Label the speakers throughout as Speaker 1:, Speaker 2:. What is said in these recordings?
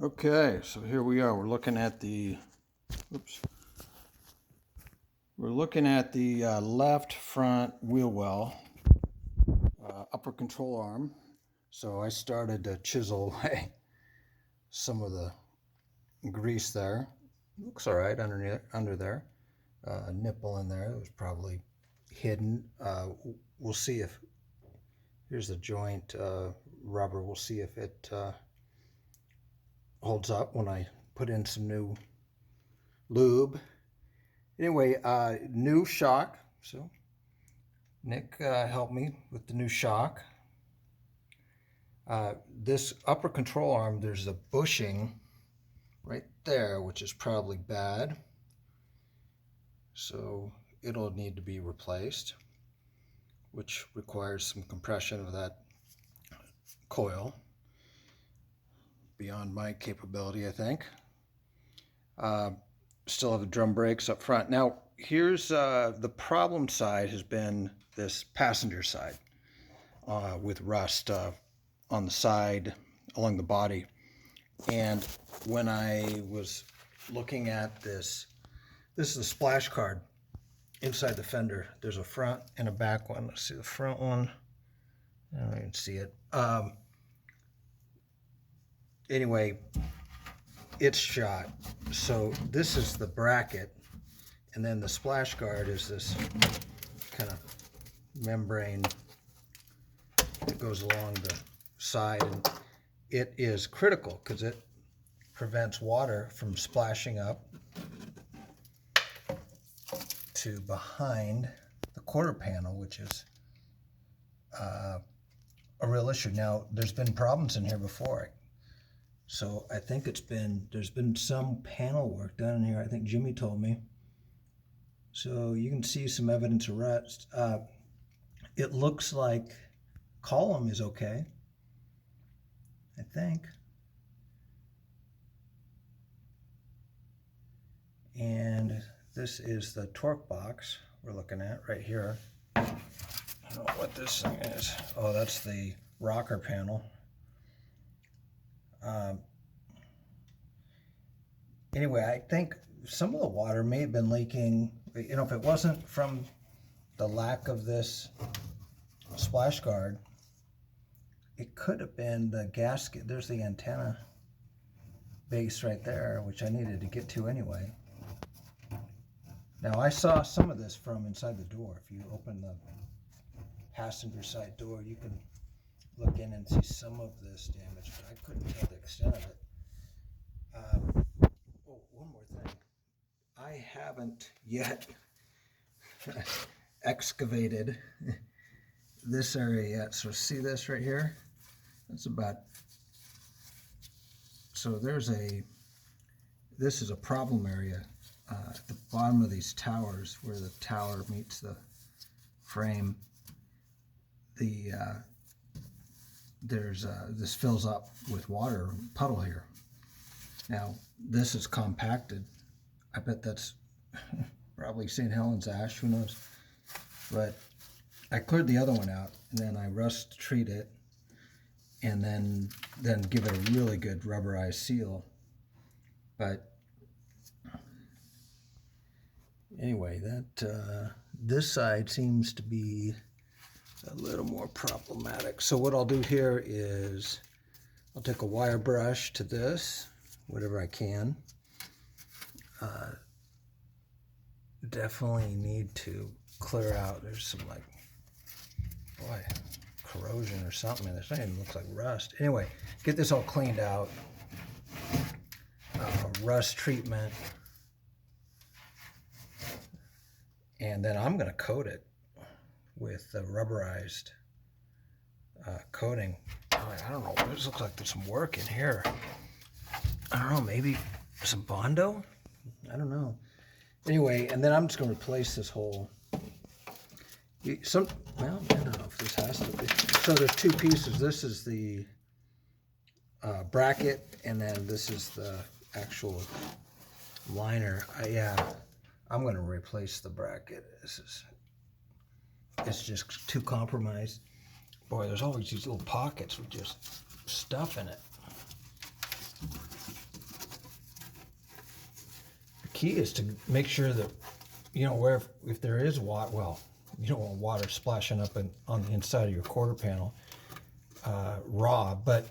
Speaker 1: Okay, so here we are. We're looking at the left front wheel well, upper control arm. So I started to chisel away some of the grease there. Looks all right under there. Nipple in there. It was probably hidden. We'll see if here's the joint rubber. We'll see if it holds up when I put in some new lube. Anyway, new shock. So Nick helped me with the new shock. This upper control arm, there's a bushing right there, which is probably bad. So it'll need to be replaced, which requires some compression of that coil. Beyond my capability, I think. Still have the drum brakes up front. Now, here's the problem side has been this passenger side with rust on the side along the body. And when I was looking at this is a splash guard inside the fender. There's a front and a back one. Let's see the front one. I don't even see it. Anyway, it's shot. So this is the bracket, and then the splash guard is this kind of membrane that goes along the side, and it is critical because it prevents water from splashing up to behind the quarter panel, which is a real issue. Now, there's been problems in here before. So I think there's been some panel work done in here. I think Jimmy told me. So you can see some evidence of rust. It looks like column is okay, I think. And this is the torque box we're looking at right here. I don't know what this thing is. Oh, that's the rocker panel. Anyway, I think some of the water may have been leaking. You know, if it wasn't from the lack of this splash guard, it could have been the gasket. There's the antenna base right there, which I needed to get to anyway. Now, I saw some of this from inside the door. If you open the passenger side door, you can look in and see some of this damage, but I couldn't tell the extent of it. Oh, one more thing. I haven't yet excavated this area yet. So see this right here? That's about, so this is a problem area at the bottom of these towers where the tower meets the frame. This fills up with water, puddle here. Now, this is compacted. I bet that's probably St. Helens ash, who knows? But I cleared the other one out, and then I rust treat it, and then give it a really good rubberized seal. But anyway, this side seems to be a little more problematic. So what I'll do here is I'll take a wire brush to this, whatever I can. Definitely need to clear out. There's some corrosion or something in this. It even looks like rust. Anyway, get this all cleaned out. Rust treatment. And then I'm going to coat it with the rubberized coating. I don't know. This looks like there's some work in here. I don't know. Maybe some Bondo? I don't know. Anyway, and then I'm just going to replace this whole. Well, I don't know if this has to be. So there's two pieces. This is the bracket, and then this is the actual liner. I'm going to replace the bracket. It's just too compromised. Boy, there's always these little pockets with just stuff in it. key is to make sure that, you know, where if there is water, well, you don't want water splashing up on the inside of your quarter panel raw, but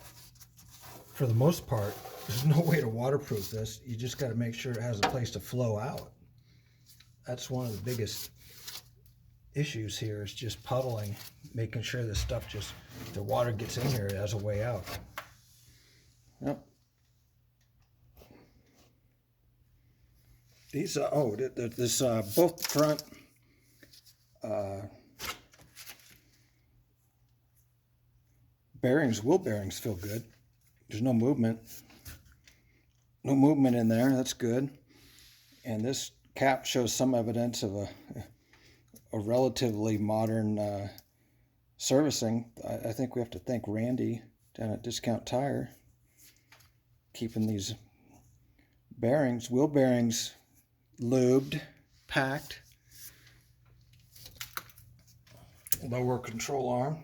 Speaker 1: for the most part, there's no way to waterproof this. You just got to make sure it has a place to flow out. That's one of the biggest issues here, is just puddling, making sure this stuff just, if the water gets in here, it has a way out. Yep. These this both front bearings, wheel bearings feel good. There's no movement in there. That's good. And this cap shows some evidence of a relatively modern servicing. I think we have to thank Randy down at Discount Tire, keeping these bearings, wheel bearings, lubed, packed. Lower control arm.